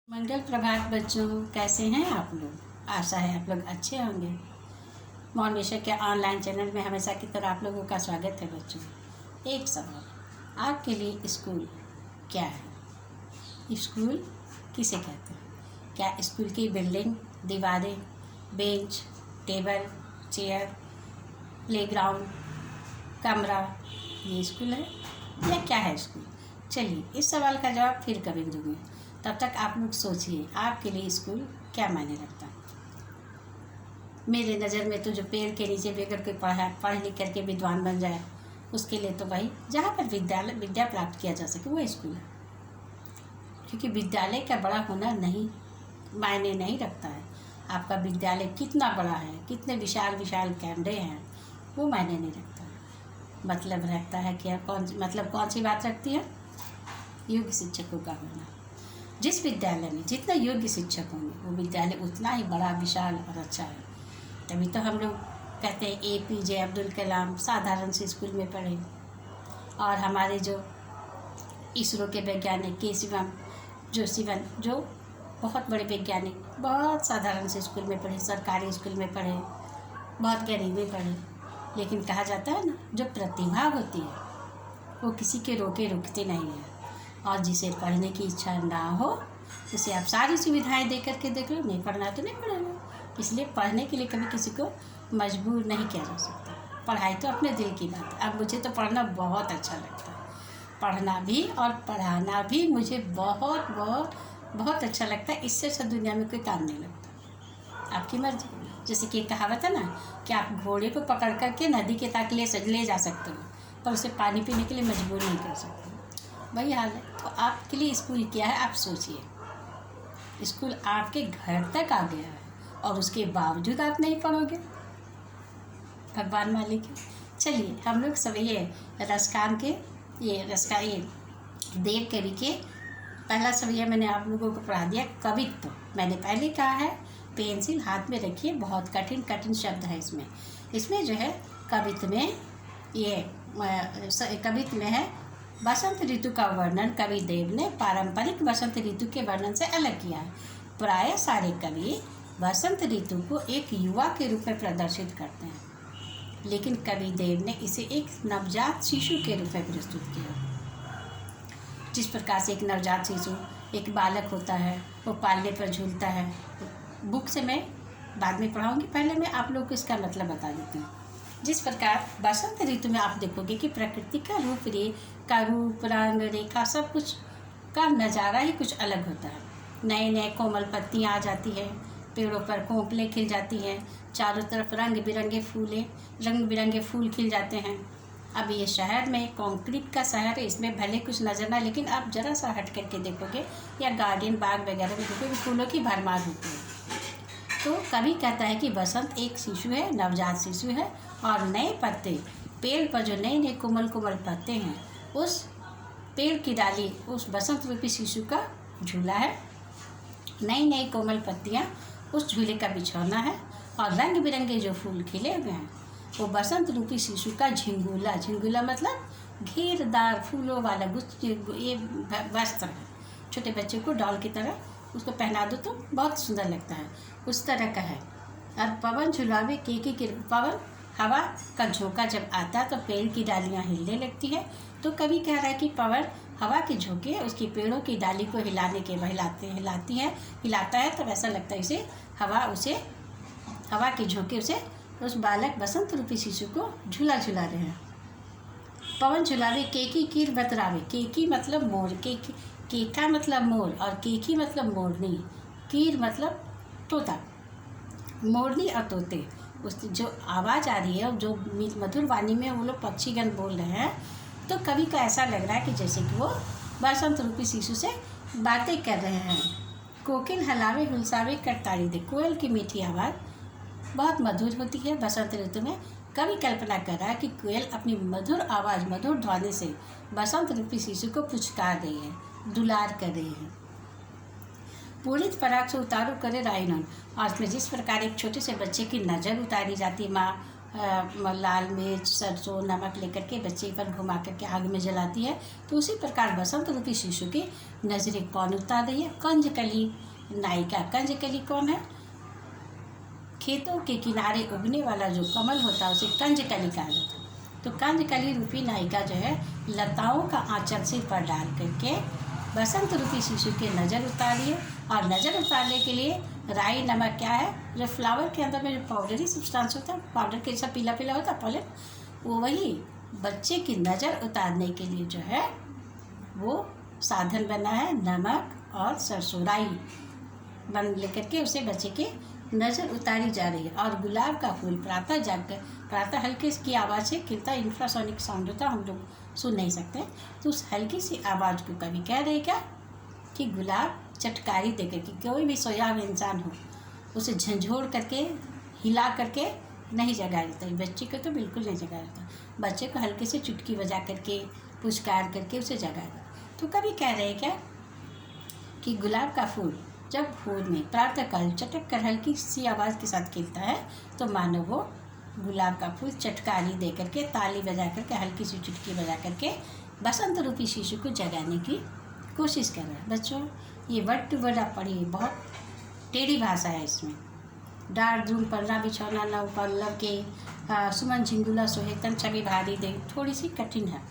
मंगल प्रभात बच्चों, कैसे हैं आप लोग। आशा है आप लोग अच्छे होंगे। मोनिशा के ऑनलाइन चैनल में हमेशा की तरह आप लोगों का स्वागत है बच्चों। एक सवाल, आपके लिए स्कूल क्या है? स्कूल किसे कहते हैं? क्या स्कूल की बिल्डिंग, दीवारें, बेंच, टेबल, चेयर, प्लेग्राउंड, कमरा, ये स्कूल है या क्या है स्कूल? चलिए, इस सवाल का जवाब फिर कभी दूंगी। तब तक आप लोग सोचिए, आपके लिए स्कूल क्या मायने रखता है। मेरे नज़र में तो जो पेड़ के नीचे बैठकर के पढ़ लिख करके विद्वान बन जाए, उसके लिए तो भाई जहाँ पर विद्या प्राप्त किया जा सके वो स्कूल है। क्योंकि विद्यालय का बड़ा होना नहीं मायने नहीं रखता है। आपका विद्यालय कितना बड़ा है, कितने विशाल विशाल कैमरे हैं, वो मायने नहीं रखता है। मतलब रखता है कि कौन सी बात रखती है? योग्य शिक्षकों का होना। जिस विद्यालय में जितना योग्य शिक्षक होंगे, वो विद्यालय उतना ही बड़ा, विशाल और अच्छा है। तभी तो हम लोग कहते हैं APJ अब्दुल कलाम साधारण से स्कूल में पढ़े, और हमारे जो इसरो के वैज्ञानिक के शिवम जो बहुत बड़े वैज्ञानिक बहुत साधारण से स्कूल में पढ़े, सरकारी स्कूल में पढ़े, बहुत गरीब में पढ़े। लेकिन कहा जाता है ना, जो प्रतिभा होती है वो किसी के रोके रुकती नहीं है। और जिसे पढ़ने की इच्छा ना हो, उसे आप सारी सुविधाएं दे करके देख लो, नहीं पढ़ना तो नहीं पढ़ेगा। इसलिए पढ़ने के लिए कभी किसी को मजबूर नहीं किया जा सकता। पढ़ाई तो अपने दिल की बात है। अब मुझे तो पढ़ना बहुत अच्छा लगता है, पढ़ना भी और पढ़ाना भी मुझे बहुत बहुत बहुत अच्छा लगता है। इससे अच्छा दुनिया में कोई काम नहीं लगता। आपकी मर्जी। जैसे कि कहावत है ना कि आप घोड़े को पकड़ करके नदी के तक ले जा सकते हो, पर उसे पानी पीने के लिए मजबूर नहीं कर सकते। वही हाल है। तो आपके लिए स्कूल क्या है, आप सोचिए। स्कूल आपके घर तक आ गया है और उसके बावजूद आप नहीं पढ़ोगे, भगवान मालिक है। चलिए, हम लोग सब ये देव कवि के पहला सवैया मैंने आप लोगों को पढ़ा दिया। कवित्व मैंने पहले कहा है। पेंसिल हाथ में रखिए, बहुत कठिन कठिन शब्द है इसमें जो है कवित्व में है बसंत ऋतु का वर्णन। कवि देव ने पारंपरिक बसंत ऋतु के वर्णन से अलग किया है। प्राय सारे कवि बसंत ऋतु को एक युवा के रूप में प्रदर्शित करते हैं, लेकिन कवि देव ने इसे एक नवजात शिशु के रूप में प्रस्तुत किया। जिस प्रकार से एक नवजात शिशु, एक बालक होता है, वो पालने पर झूलता है। बुक से मैं बाद में पढ़ाऊँगी, पहले मैं आप लोग को इसका मतलब बता देती हूँ। जिस प्रकार बसंत ऋतु में आप देखोगे कि प्रकृति का रूप रंग रेखा सब कुछ का नज़ारा ही कुछ अलग होता है। नए नए कोमल पत्तियाँ आ जाती है, पेड़ों पर कोंपलें खिल जाती हैं, चारों तरफ रंग बिरंगे फूल खिल जाते हैं। अब ये शहर में कंक्रीट का शहर है, इसमें भले कुछ नजर ना, लेकिन आप जरा सा हट करके देखोगे या गार्डन बाग वगैरह में देखोगे, फूलों की भरमार होती है। तो कवि कहता है कि बसंत एक शिशु है, नवजात शिशु है, और नए पत्ते, पेड़ पर जो नए नए कोमल पत्ते हैं, उस पेड़ की डाली उस बसंत रूपी शिशु का झूला है। नई नई कोमल पत्तियाँ उस झूले का बिछौना है, और रंग बिरंगे जो फूल खिले हुए हैं वो बसंत रूपी शिशु का झिंगुला मतलब घेरदार फूलों वाला ये वस्त्र है। छोटे बच्चे को डॉल की तरह उसको पहना दो तो बहुत सुंदर लगता है, उस तरह का है। और पवन झुलावे के पवन हवा का झोंका जब आता है तो पेड़ की डालियाँ हिलने लगती है। तो कवि कह रहा है कि पवन हवा के झोंके उसकी पेड़ों की डाली को हिलाता है, तब ऐसा लगता है इसे हवा के झोंके उस बालक बसंत रूपी शिशु को झूला रहे हैं। पवन झुलावे केकी कीर बतरावे। केकी मतलब मोर, केका मतलब मोर, और केकी मतलब मोरनी, कीर मतलब तोता। मोरनी और तोते, उस जो आवाज़ आ रही है और जो मधुर वाणी में वो लोग पक्षीगण बोल रहे हैं, तो कवि को ऐसा लग रहा है कि जैसे कि वो बसंत रूपी शिशु से बातें कर रहे हैं। कोकिल हलावे हुलसावे करतारी दे। कोयल की मीठी आवाज़ बहुत मधुर होती है बसंत ऋतु में। कवि कल्पना कर रहा है कि कोयल अपनी मधुर आवाज़, मधुर ध्वनि से बसंत रूपी शिशु को पुचकार रही है, दुलार कर रही है। पूरित पराग से उतारू करे रायनन। और इसमें जिस प्रकार एक छोटे से बच्चे की नज़र उतारी जाती है माँ लाल मिर्च, सरसों, नमक लेकर के बच्चे पर घुमा करके आग में जलाती है। तो उसी प्रकार बसंत रूपी शिशु की नजरें कौन उतार रही है? कंजकली नायिका। कंजकली कौन है? खेतों के किनारे उगने वाला जो कमल होता है उसे कंजकली कहा जाता है। तो कंजकली रूपी नायिका जो है लताओं का आंचल सिर पर डाल करके बसंत रूपी शिशु की नज़र उतारी है। और नज़र उतारने के लिए राई नमक क्या है? जो फ्लावर के अंदर में जो पाउडरी सब्सटेंस होता है, पाउडर के जैसा पीला पीला होता है पॉलन, वो वही बच्चे की नज़र उतारने के लिए जो है वो साधन बना है। नमक और सरसों राई बन लेकर के उसे बच्चे की नज़र उतारी जा रही है। और गुलाब का फूल प्रातः जागकर, प्रातः हल्की की आवाज़ से खिलता, इंफ्रासोनिक साउंड होता, हम लोग सुन नहीं सकते। तो उस हल्की सी आवाज़ को कवि कह रहे क्या कि गुलाब चटकारी देकर के, कोई भी सोया हुआ इंसान हो उसे झंझोड़ करके हिला करके नहीं जगा देता। बच्चे को तो बिल्कुल नहीं जगा देता, बच्चे को हल्के से चुटकी बजा करके पुचकार करके उसे जगा देता। तो कवि कह रहे क्या कि गुलाब का फूल जब भोर में प्रातःकाल चटक कर हल्की सी आवाज़ के साथ खिलता है तो मानो वो गुलाब का फूल चटकारी दे करके, ताली बजा करके, हल्की सी चुटकी बजा करके बसंत रूपी शिशु को जगाने की कोशिश कर रहा है। बच्चों ये वर्ड टू वर्ड आप पढ़िए, बहुत टेढ़ी भाषा है इसमें। डार धूम पन्ना बिछौना नव पल्लव के, सुमन झिंगुला सोहेतन छवि भारी दे, थोड़ी सी कठिन है,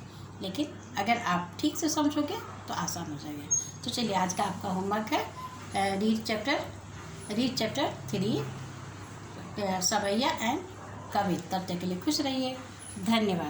लेकिन अगर आप ठीक से समझोगे तो आसान हो जाएगा। तो चलिए आज का आपका होमवर्क है रीड चैप्टर 3 सवैया एंड कविता। तब तक के लिए खुश रहिए। धन्यवाद।